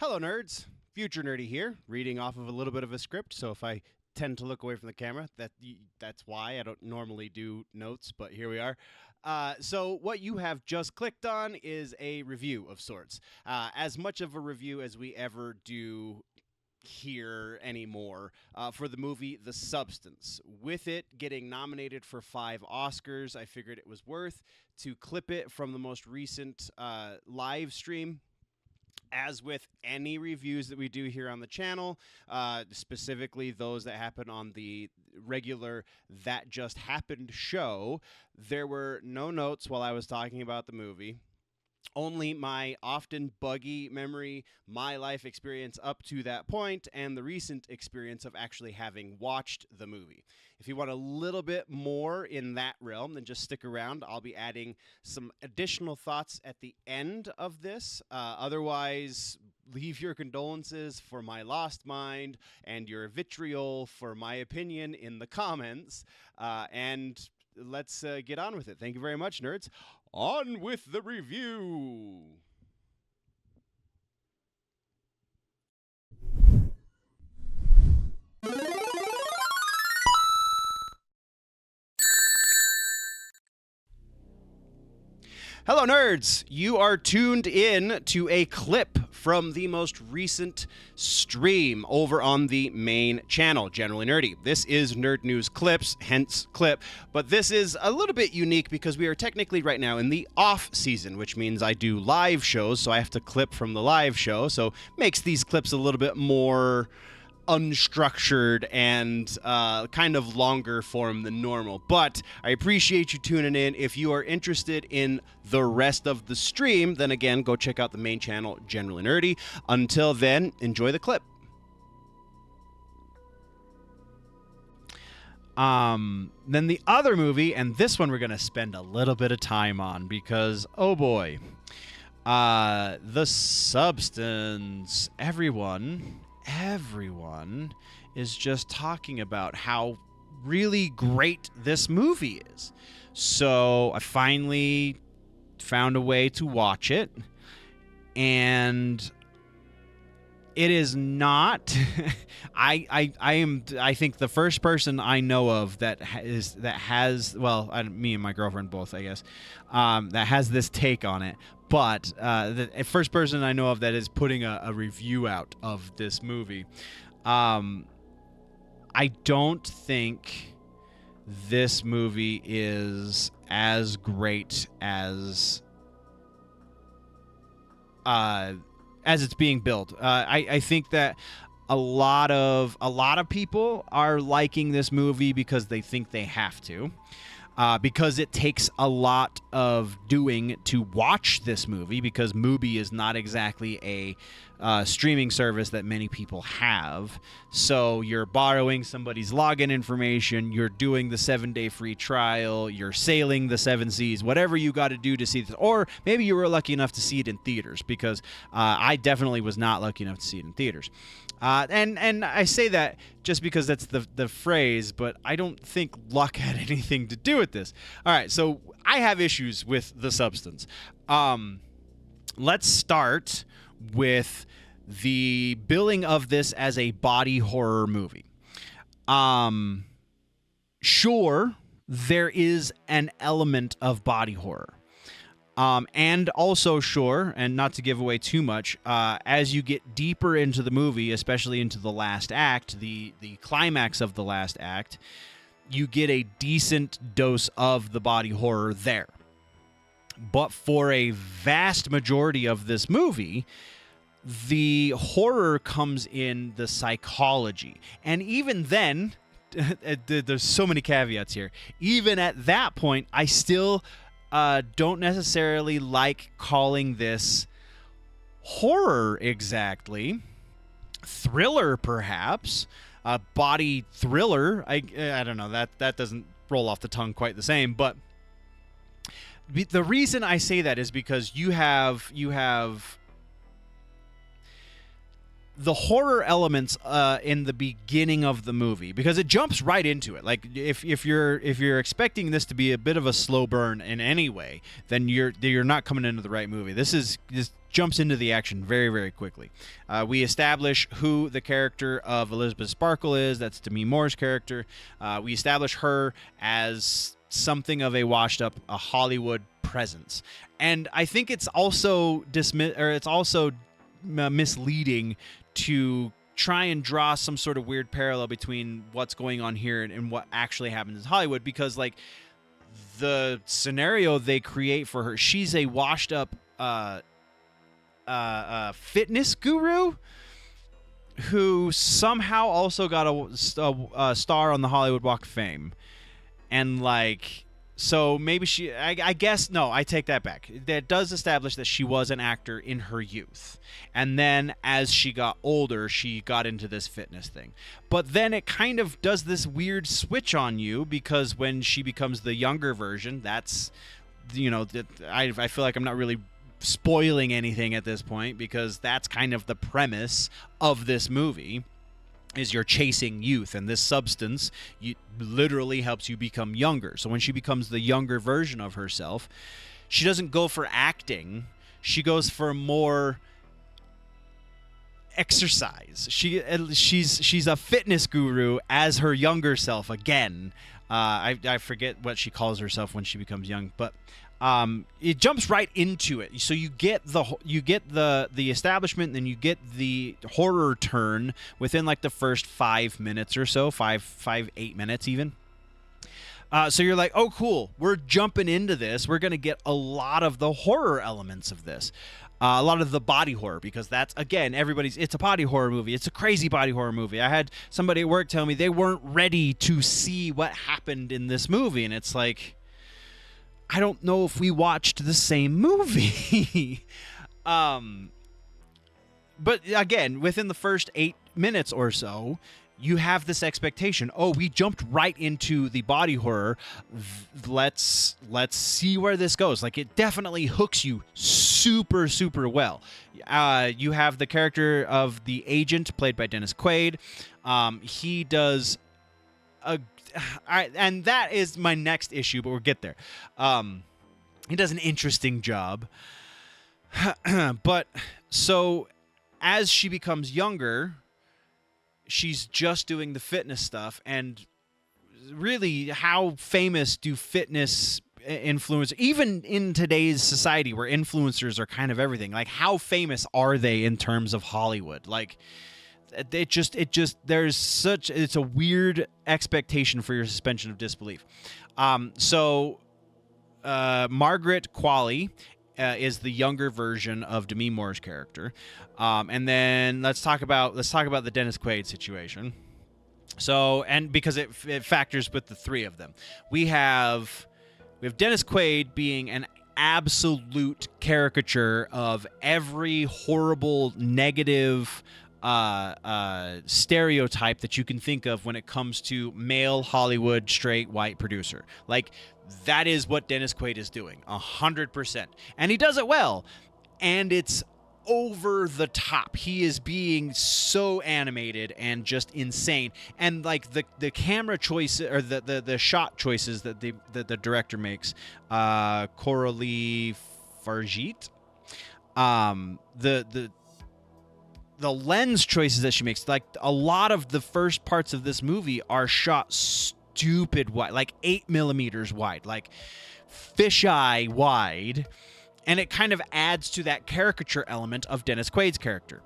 Hello, nerds. Future Nerdy here, reading off of a little bit of a script. So if I tend to look away from the camera, that's why I don't normally do notes, but here we are. So what you have just clicked on is a review of sorts. As much of a review as we ever do here anymore for the movie The Substance. With it getting nominated for 5 Oscars, I figured it was worth to clip it from the most recent live stream. As with any reviews that we do here on the channel, specifically those that happen on the regular That Just Happened show, there were no notes while I was talking about the movie. Only my often buggy memory, my life experience up to that point, and the recent experience of actually having watched the movie. If you want a little bit more in that realm, then just stick around. I'll be adding some additional thoughts at the end of this. Otherwise, leave your condolences for my lost mind and your vitriol for my opinion in the comments. And let's get on with it. Thank you very much, nerds. On with the review. Hello, nerds! You are tuned in to a clip from the most recent stream over on the main channel, Generally Nerdy. This is Nerd News Clips, hence clip, but this is a little bit unique because we are technically right now in the off season, which means I do live shows, so I have to clip from the live show, so makes these clips a little bit more unstructured and kind of longer form than normal. But I appreciate you tuning in. If you are interested in the rest of the stream, then again, go check out the main channel, Generally Nerdy. Until then, enjoy the clip. Then the other movie, and this one we're going to spend a little bit of time on because, oh boy, The Substance. Everyone is just talking about how really great this movie is. So I finally found a way to watch it, and it is not I think the first person I know of that has me and my girlfriend both, I guess, that has this take on it. But the first person I know of that is putting a review out of this movie. I don't think this movie is as great as it's being built. I think that a lot of people are liking this movie because they think they have to. Because it takes a lot of doing to watch this movie, because Mubi is not exactly a streaming service that many people have. So you're borrowing somebody's login information, you're doing the 7-day free trial, you're sailing the 7 seas, whatever you got to do to see this. Or maybe you were lucky enough to see it in theaters, because I definitely was not lucky enough to see it in theaters. And I say that just because that's the phrase, but I don't think luck had anything to do with this. All right, so I have issues with The Substance. Let's start with the billing of this as a body horror movie. Sure, there is an element of body horror. And also, sure, and not to give away too much, as you get deeper into the movie, especially into the last act, the climax of the last act, you get a decent dose of the body horror there. But for a vast majority of this movie, the horror comes in the psychology. And even then, there's so many caveats here. Even at that point, I still don't necessarily like calling this horror exactly. Thriller, perhaps. Body thriller. I don't know. That doesn't roll off the tongue quite the same. But the reason I say that is because you have the horror elements in the beginning of the movie, because it jumps right into it. Like if you're expecting this to be a bit of a slow burn in any way, then you're not coming into the right movie. This jumps into the action very, very quickly. We establish who the character of Elizabeth Sparkle is. That's Demi Moore's character. We establish her as something of a washed up, a Hollywood presence, and I think it's also misleading to try and draw some sort of weird parallel between what's going on here and what actually happens in Hollywood, because like the scenario they create for her, she's a washed up fitness guru who somehow also got a star on the Hollywood Walk of Fame. And like, so maybe I guess, no, I take that back. That does establish that she was an actor in her youth. And then as she got older, she got into this fitness thing. But then it kind of does this weird switch on you, because when she becomes the younger version, that's, I feel like I'm not really spoiling anything at this point, because that's kind of the premise of this movie. Is you're chasing youth, and this substance literally helps you become younger. So when she becomes the younger version of herself, she doesn't go for acting. She goes for more exercise. She's a fitness guru as her younger self again. I forget what she calls herself when she becomes young, but it jumps right into it. So you get the establishment, and then you get the horror turn within like the first 5 minutes or so, 8 minutes even. So you're like, oh, cool. We're jumping into this. We're going to get a lot of the horror elements of this. A lot of the body horror, because that's, again, it's a body horror movie. It's a crazy body horror movie. I had somebody at work tell me they weren't ready to see what happened in this movie. And it's like, I don't know if we watched the same movie. But again, within the first 8 minutes or so, you have this expectation. Oh, we jumped right into the body horror. Let's see where this goes. Like, it definitely hooks you super, super well. You have the character of the agent played by Dennis Quaid. He does and that is my next issue, but we'll get there. He does an interesting job. But so as she becomes younger, she's just doing the fitness stuff. And really, how famous do fitness influencers, even in today's society where influencers are kind of everything, like how famous are they in terms of Hollywood? Like, it's a weird expectation for your suspension of disbelief. So Margaret Qualley is the younger version of Demi Moore's character. And then let's talk about the Dennis Quaid situation. So, and because it factors with the three of them, we have Dennis Quaid being an absolute caricature of every horrible, negative stereotype that you can think of when it comes to male Hollywood straight white producer. Like, that is what Dennis Quaid is doing 100%, and he does it well, and it's over the top. He is being so animated and just insane, and like the camera choice, or the shot choices that the director makes, Coralie Fargit, the lens choices that she makes, like a lot of the first parts of this movie are shot stupid wide, like 8 millimeters wide, like fisheye wide, and it kind of adds to that caricature element of Dennis Quaid's character.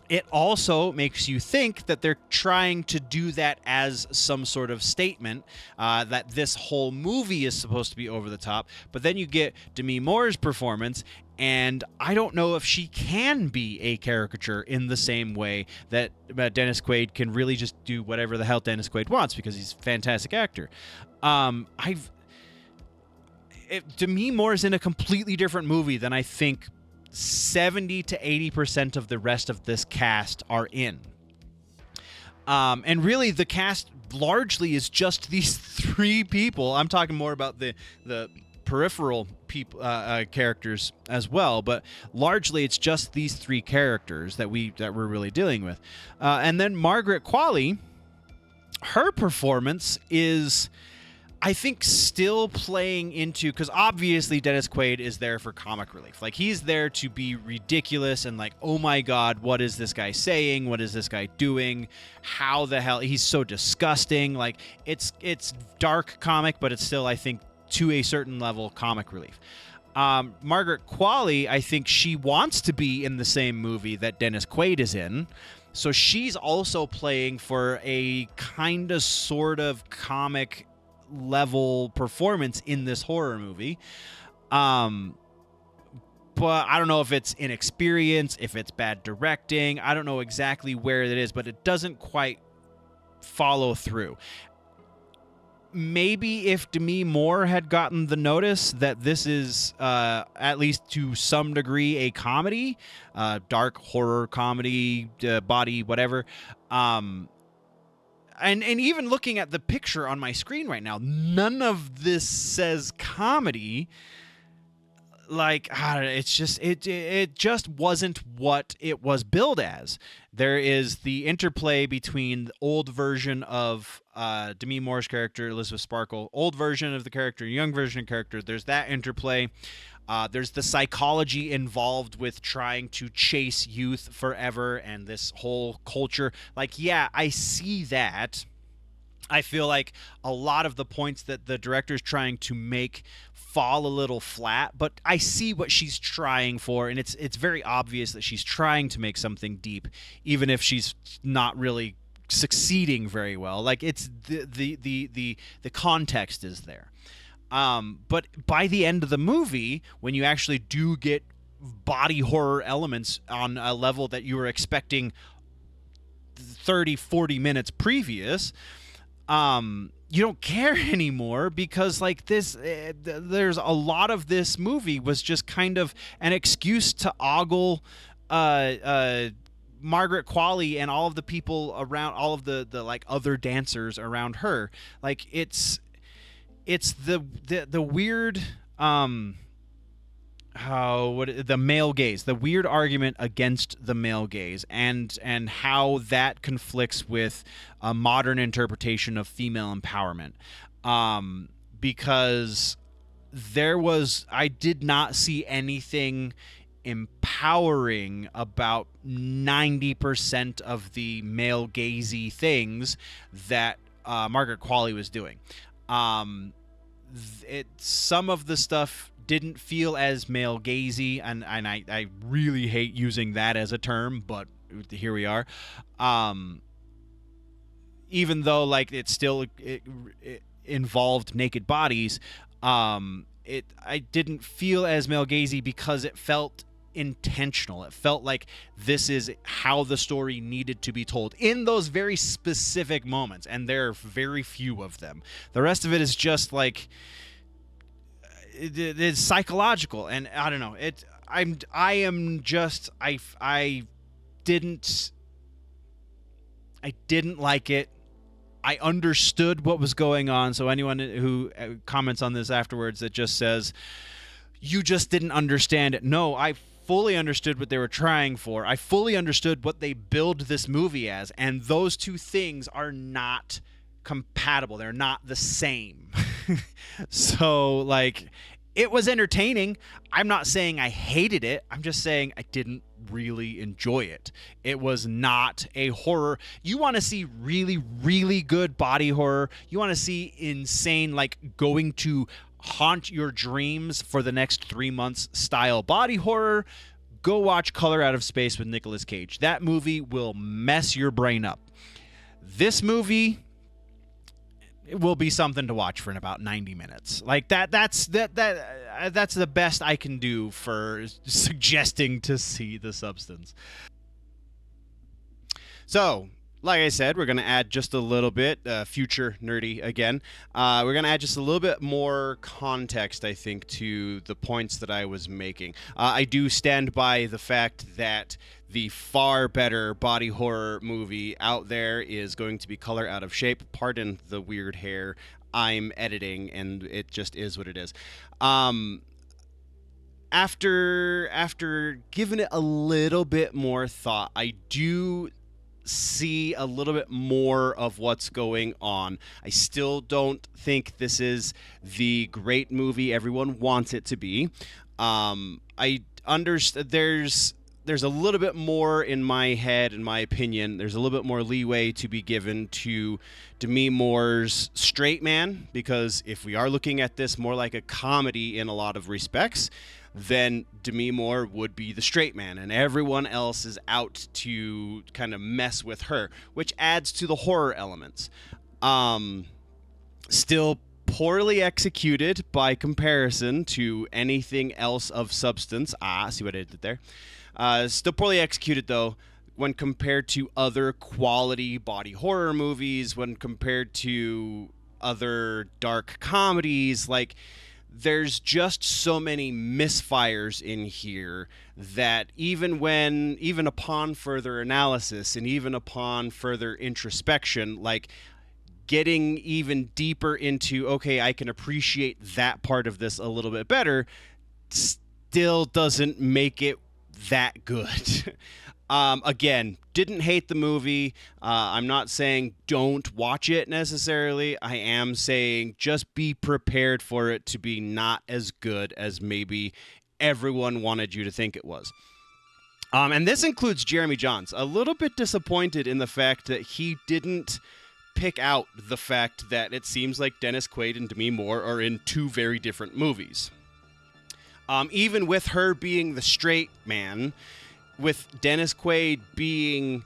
It also makes you think that they're trying to do that as some sort of statement, that this whole movie is supposed to be over the top. But then you get Demi Moore's performance, and I don't know if she can be a caricature in the same way that Dennis Quaid can really just do whatever the hell Dennis Quaid wants, because he's a fantastic actor. Demi Moore is in a completely different movie than I think 70 to 80% of the rest of this cast are in. And really, the cast largely is just these three people. I'm talking more about the peripheral people characters as well, but largely it's just these three characters that we're really dealing with. And then Margaret Qualley, her performance is, I think, still playing into, because obviously Dennis Quaid is there for comic relief. Like, he's there to be ridiculous and like, oh my God, what is this guy saying? What is this guy doing? How the hell? He's so disgusting. Like, it's dark comic, but it's still, I think, to a certain level, comic relief. Margaret Qualley, I think she wants to be in the same movie that Dennis Quaid is in. So she's also playing for a kind of sort of comic level performance in this horror movie. But I don't know if it's inexperience, if it's bad directing. I don't know exactly where it is, but it doesn't quite follow through. Maybe if Demi Moore had gotten the notice that this is, at least to some degree, a comedy, dark horror comedy, body, whatever. And even looking at the picture on my screen right now, none of this says comedy. Like, I don't know, it's just it just wasn't what it was billed as. There is the interplay between the old version of Demi Moore's character, Elizabeth Sparkle, old version of the character, young version of the character. There's that interplay. There's the psychology involved with trying to chase youth forever and this whole culture. Like, yeah, I see that. I feel like a lot of the points that the director's trying to make fall a little flat, but I see what she's trying for, and it's very obvious that she's trying to make something deep, even if she's not really succeeding very well. Like, it's the context is there. But by the end of the movie, when you actually do get body horror elements on a level that you were expecting 30, 40 minutes previous, you don't care anymore, because like this, there's a lot of this movie was just kind of an excuse to ogle Margaret Qualley and all of the people around, all of the like other dancers around her. Like, it's the weird the male gaze, the weird argument against the male gaze, and how that conflicts with a modern interpretation of female empowerment. Because I did not see anything empowering about 90% of the male gazy things that Margaret Qualley was doing. Some of the stuff didn't feel as male gazy, and I really hate using that as a term, but here we are. Even though like it involved naked bodies, I didn't feel as male gazy because it felt intentional. It felt like this is how the story needed to be told in those very specific moments, and there are very few of them. The rest of it is just like, it's psychological, and I don't know. I didn't like it. I understood what was going on. So anyone who comments on this afterwards that just says you just didn't understand it, no, I fully understood what they were trying for. I fully understood what they billed this movie as, and those two things are not compatible. They're not the same. So like, it was entertaining. I'm not saying I hated it. I'm just saying I didn't really enjoy it. It was not a horror. You want to see really, really good body horror. You want to see insane, like going to haunt your dreams for the next 3 months style body horror. Go watch Color Out of Space with Nicolas Cage. That movie will mess your brain up. This movie, it will be something to watch for in about 90 minutes. Like that's the best I can do for suggesting to see the substance. So, like I said, we're going to add just a little bit, future nerdy again. We're going to add just a little bit more context, I think, to the points that I was making. I do stand by the fact that the far better body horror movie out there is going to be Color Out of Shape. Pardon the weird hair. I'm editing, and it just is what it is. After giving it a little bit more thought, I do see a little bit more of what's going on. I still don't think this is the great movie everyone wants it to be. I understand there's a little bit more in my head, in my opinion. There's a little bit more leeway to be given to Demi Moore's straight man, because if we are looking at this more like a comedy in a lot of respects, then Demi Moore would be the straight man, and everyone else is out to kind of mess with her, which adds to the horror elements. Still poorly executed by comparison to anything else of substance. See what I did there? Still poorly executed, though, when compared to other quality body horror movies, when compared to other dark comedies. Like, there's just so many misfires in here that even upon further analysis and even upon further introspection, like getting even deeper into, okay, I can appreciate that part of this a little bit better, still doesn't make it that good. Again, didn't hate the movie. I'm not saying don't watch it necessarily. I am saying just be prepared for it to be not as good as maybe everyone wanted you to think it was. And this includes Jeremy Jahns. A little bit disappointed in the fact that he didn't pick out the fact that it seems like Dennis Quaid and Demi Moore are in two very different movies. Even with her being the straight man, with Dennis Quaid being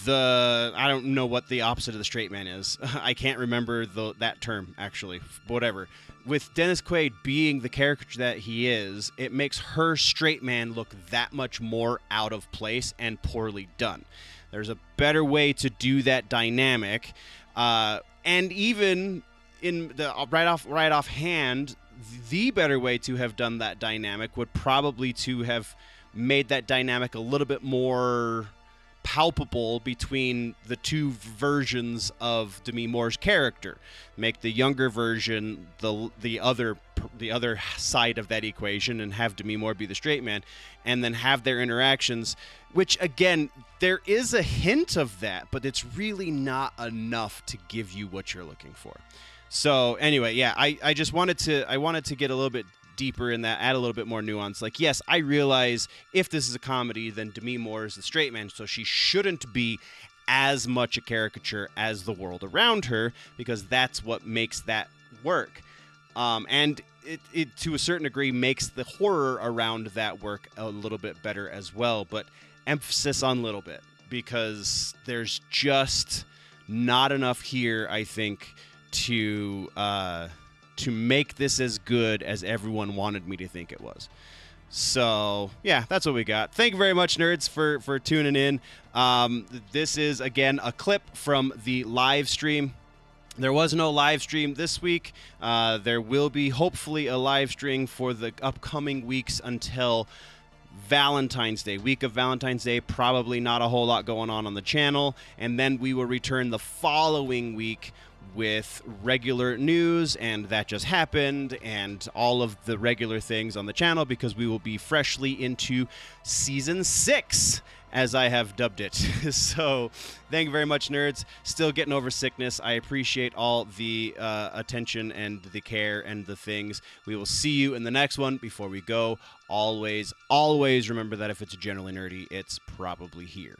I don't know what the opposite of the straight man is. I can't remember that term, actually. Whatever. With Dennis Quaid being the caricature that he is, it makes her straight man look that much more out of place and poorly done. There's a better way to do that dynamic. And even in the right off hand, the better way to have done that dynamic would probably to have made that dynamic a little bit more palpable between the two versions of Demi Moore's character. Make the younger version the other side of that equation, and have Demi Moore be the straight man, and then have their interactions, which again, there is a hint of that, but it's really not enough to give you what you're looking for. So anyway, yeah, I just wanted to get a little bit deeper in that, add a little bit more nuance. Like, yes, I realize if this is a comedy, then Demi Moore is the straight man, so she shouldn't be as much a caricature as the world around her, because that's what makes that work. And it to a certain degree makes the horror around that work a little bit better as well, but emphasis on little bit, because there's just not enough here, I think, to make this as good as everyone wanted me to think it was. So, yeah, that's what we got. Thank you very much, nerds, for tuning in. This is, again, a clip from the live stream. There was no live stream this week. There will be, hopefully, a live stream for the upcoming weeks until Valentine's Day. Week of Valentine's Day, probably not a whole lot going on the channel. And then we will return the following week with regular news, and that just happened, and all of the regular things on the channel, because we will be freshly into season 6, as I have dubbed it. So thank you very much, nerds. Still getting over sickness. I appreciate all the attention and the care and the things. We will see you in the next one. Before we go, always remember that if it's generally nerdy, it's probably here.